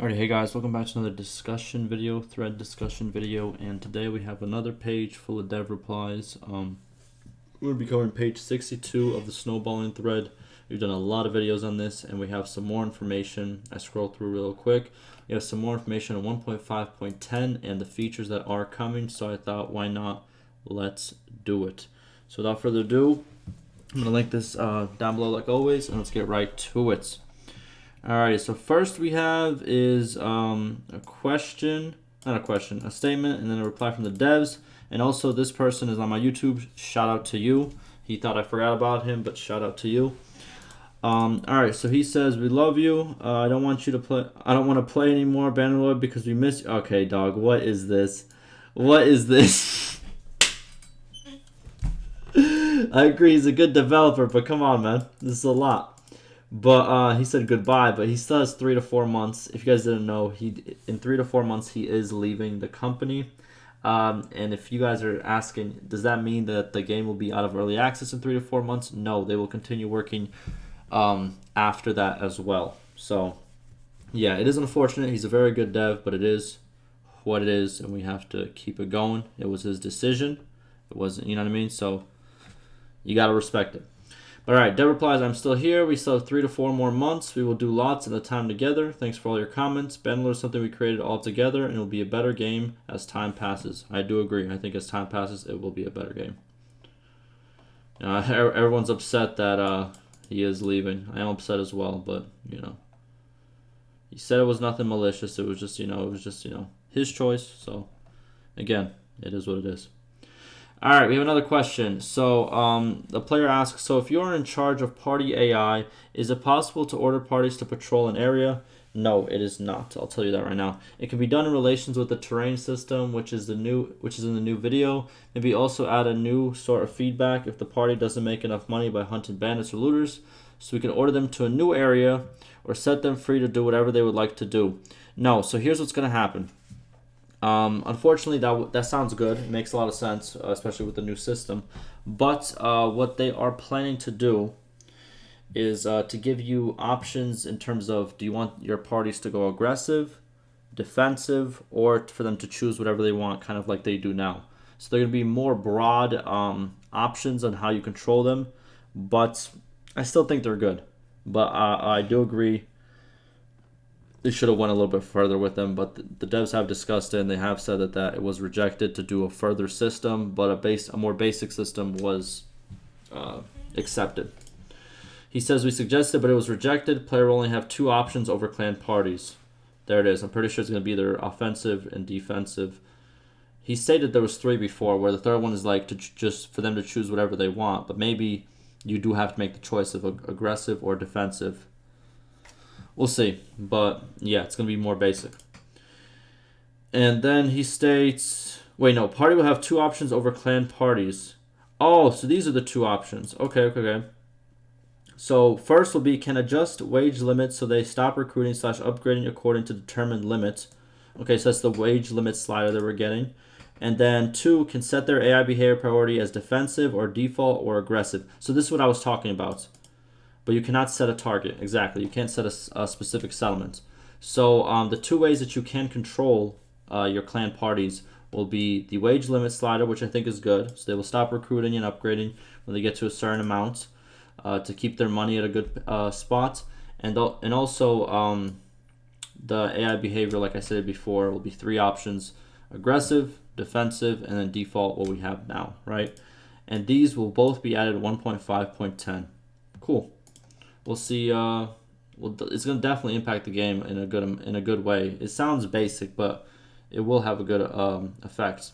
Alright, hey guys, welcome back to another thread discussion video, and today we have another page full of dev replies. We're going to be covering page 62 of the snowballing thread. We've done a lot of videos on this, and we have some more information. I scroll through real quick. We have some more information on 1.5.10 and the features that are coming, so I thought, why not? Let's do it. So without further ado, I'm going to link this down below like always, and let's get right to it. Alright, so first we have is a statement, and then a reply from the devs. And also, this person is on my YouTube. Shout out to you. He thought I forgot about him, but shout out to you. Alright, so he says, "We love you. I don't want you to play. I don't want to play anymore, Bannerlord, because we miss you." Okay, dog. What is this? What is this? I agree. He's a good developer, but come on, man. This is a lot. But he said goodbye, but he still has 3 to 4 months. If you guys didn't know, in 3 to 4 months he is leaving the company. And if you guys are asking, does that mean that the game will be out of early access in 3 to 4 months? No, they will continue working after that as well. So yeah, it is unfortunate. He's a very good dev, but it is what it is, and we have to keep it going. It was his decision. It wasn't, you know what I mean? So you gotta respect it. Alright, Dev replies, "I'm still here. We still have 3 to 4 more months. We will do lots of the time together. Thanks for all your comments. Bannerlord is something we created all together, and it will be a better game as time passes." I do agree. I think as time passes, it will be a better game. Everyone's upset that he is leaving. I am upset as well, but, he said it was nothing malicious. It was just, his choice. So, again, it is what it is. Alright, we have another question. So the player asks, "So if you're in charge of party AI, is it possible to order parties to patrol an area?" No, it is not. I'll tell you that right now. It can be done in relations with the terrain system, which is in the new video. Maybe also add a new sort of feedback if the party doesn't make enough money by hunting bandits or looters. So we can order them to a new area or set them free to do whatever they would like to do. No, so here's what's going to happen. Unfortunately, that sounds good. It makes a lot of sense, especially with the new system. But what they are planning to do is to give you options in terms of, do you want your parties to go aggressive, defensive, or for them to choose whatever they want, kind of like they do now. So they're going to be more broad options on how you control them, but I still think they're good. But I do agree they should have went a little bit further with them, but the devs have discussed it, and they have said that it was rejected to do a further system, but a more basic system was accepted. He says, "We suggested, but it was rejected. Player will only have 2 options over clan parties." There it is. I'm pretty sure it's going to be either offensive and defensive. He stated there was 3 before, where the third one is like just for them to choose whatever they want, but maybe you do have to make the choice of aggressive or defensive. We'll see, but yeah, it's going to be more basic. And then he states, party will have 2 options over clan parties. Oh, so these are the 2 options. Okay. So first will be, can adjust wage limits so they stop recruiting / upgrading according to determined limits. Okay, so that's the wage limit slider that we're getting. And then 2, can set their AI behavior priority as defensive or default or aggressive. So this is what I was talking about. But you cannot set a target. Exactly. You can't set a specific settlement. So the 2 ways that you can control your clan parties will be the wage limit slider, which I think is good. So they will stop recruiting and upgrading when they get to a certain amount to keep their money at a good spot. And also the AI behavior, like I said before, will be 3 options: aggressive, defensive, and then default, what we have now, right? And these will both be added 1.5.10. Cool. We'll see. It's going to definitely impact the game in a good way. It sounds basic, but it will have a good effect.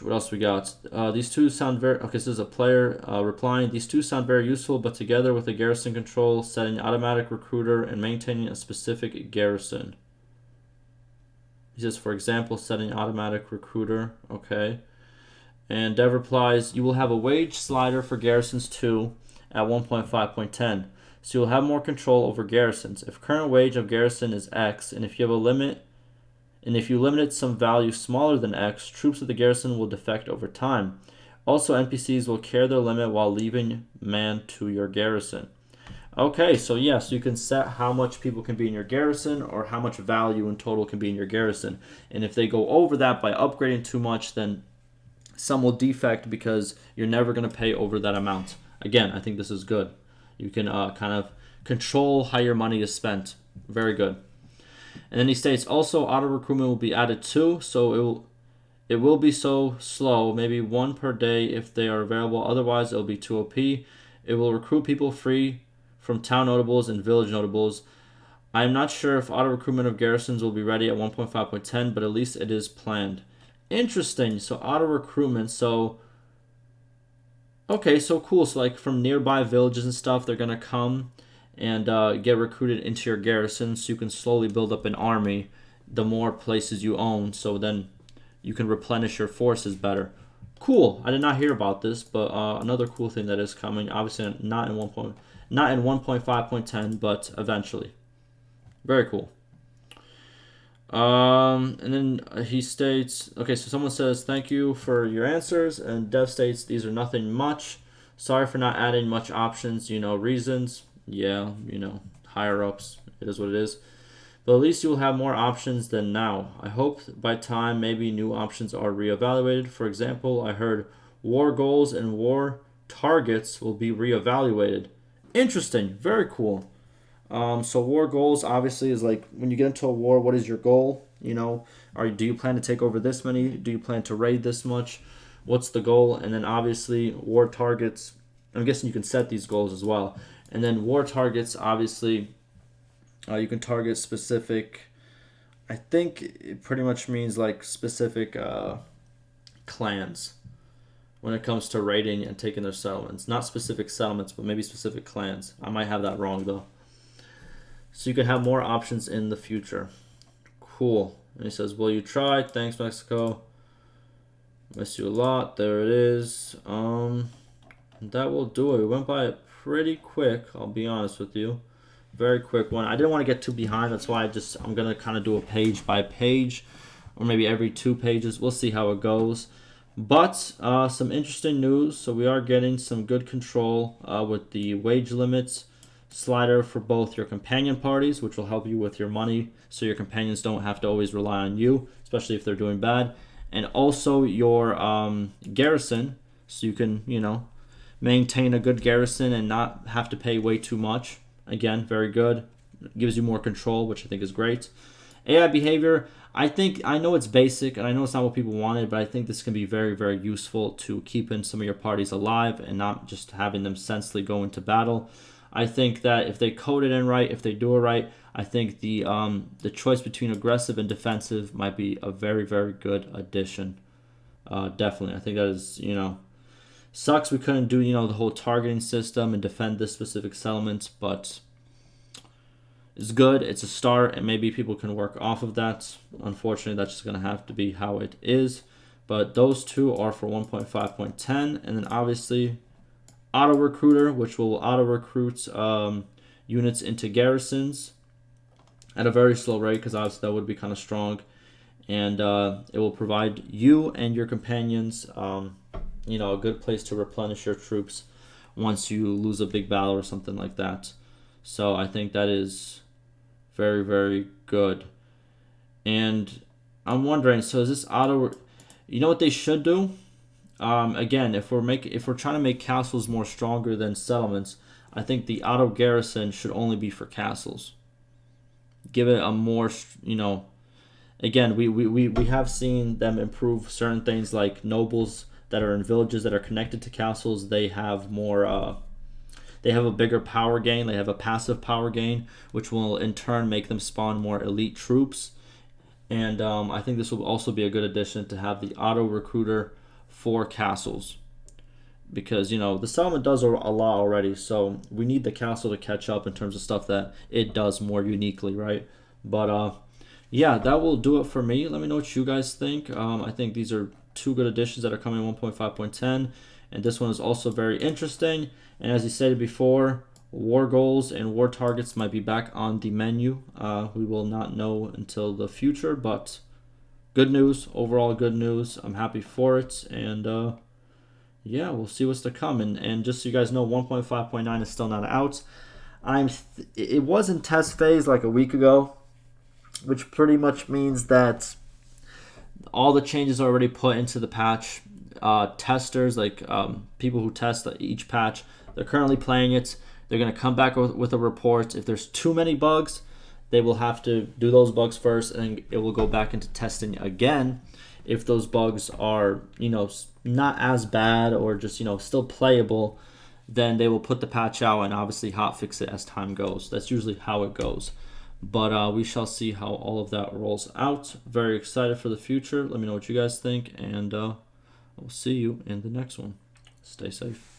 What else we got? These 2 sound very... Okay, this is a player replying. "These 2 sound very useful, but together with the garrison control, setting automatic recruiter, and maintaining a specific garrison." He says, for example, setting automatic recruiter. Okay. And Dev replies, "You will have a wage slider for garrisons too at 1.5.10. So you'll have more control over garrisons. If current wage of garrison is X, and if you limit it some value smaller than X, troops of the garrison will defect over time. Also, NPCs will carry their limit while leaving man to your garrison. Okay, so yes, you can set how much people can be in your garrison or how much value in total can be in your garrison. And if they go over that by upgrading too much, then some will defect because you're never going to pay over that amount. Again, I think this is good. You can kind of control how your money is spent. Very good. And then he states also auto recruitment will be added too, so it will be so slow, maybe one per day if they are available. Otherwise, it'll be too OP. It will recruit people free from town notables and village notables. I'm not sure if auto recruitment of garrisons will be ready at 1.5.10, but at least it is planned. Interesting. So auto recruitment. So okay, so cool. So like from nearby villages and stuff, they're gonna come and get recruited into your garrison, so you can slowly build up an army. The more places you own, so then you can replenish your forces better. Cool. I did not hear about this, but another cool thing that is coming. Obviously, not in 1.5.10, but eventually. Very cool. And then he states, okay, so someone says, thank you for your answers. And Dev states, these are nothing much. Sorry for not adding much options, reasons. Yeah, higher ups. It is what it is. But at least you will have more options than now. I hope by time maybe new options are reevaluated. For example, I heard war goals and war targets will be reevaluated. Interesting. Very cool. So war goals obviously is like when you get into a war, what is your goal? Do you plan to take over this many? Do you plan to raid this much? What's the goal? And then obviously war targets. I'm guessing you can set these goals as well. And then war targets, obviously, you can target specific. I think it pretty much means like specific clans when it comes to raiding and taking their settlements. Not specific settlements, but maybe specific clans. I might have that wrong though. So you can have more options in the future. Cool. And he says, will you try? Thanks, Mexico. Miss you a lot. There it is. That will do it. We went by it pretty quick, I'll be honest with you. Very quick one. I didn't want to get too behind. That's why I'm going to kind of do a page by page, or maybe every 2 pages. We'll see how it goes. But some interesting news. So we are getting some good control with the wage limits slider for both your companion parties, which will help you with your money so your companions don't have to always rely on you, especially if they're doing bad. And also your garrison, so you can, maintain a good garrison and not have to pay way too much. Again, very good. It gives you more control, which I think is great. AI behavior, I know it's basic and I know it's not what people wanted, but I think this can be very, very useful to keeping some of your parties alive and not just having them senselessly go into battle. I think that if they code it in right, if they do it right, I think the choice between aggressive and defensive might be a very, very good addition. Definitely. I think that is, sucks we couldn't do, the whole targeting system and defend this specific settlement, but it's good. It's a start, and maybe people can work off of that. Unfortunately, that's just going to have to be how it is. But those two are for 1.5.10, and then obviously auto recruiter, which will auto recruit units into garrisons at a very slow rate, because obviously that would be kind of strong, and it will provide you and your companions a good place to replenish your troops once you lose a big battle or something like that. So I think that is very, very good. And I'm wondering, so is this auto? What they should do? Again, if we're trying to make castles more stronger than settlements, I think the auto garrison should only be for castles. Give it a more, again, we have seen them improve certain things like nobles that are in villages that are connected to castles. They have more, they have a bigger power gain. They have a passive power gain, which will in turn make them spawn more elite troops. And I think this will also be a good addition to have the auto recruiter for castles, because the settlement does a lot already, so we need the castle to catch up in terms of stuff that it does more uniquely, right? But yeah, that will do it for me. Let me know what you guys think. I think these are 2 good additions that are coming in 1.5.10, and this one is also very interesting. And as you said before, war goals and war targets might be back on the menu. We will not know until the future, but good news, overall good news. I'm happy for it, and yeah, we'll see what's to come. And just so you guys know, 1.5.9 is still not out. It was in test phase like a week ago, which pretty much means that all the changes are already put into the patch. Testers, like people who test each patch, they're currently playing it. They're going to come back with a report. If there's too many bugs, they will have to do those bugs first, and it will go back into testing again. If those bugs are, not as bad or just, still playable, then they will put the patch out and obviously hotfix it as time goes. That's usually how it goes. But we shall see how all of that rolls out. Very excited for the future. Let me know what you guys think, and we'll see you in the next one. Stay safe.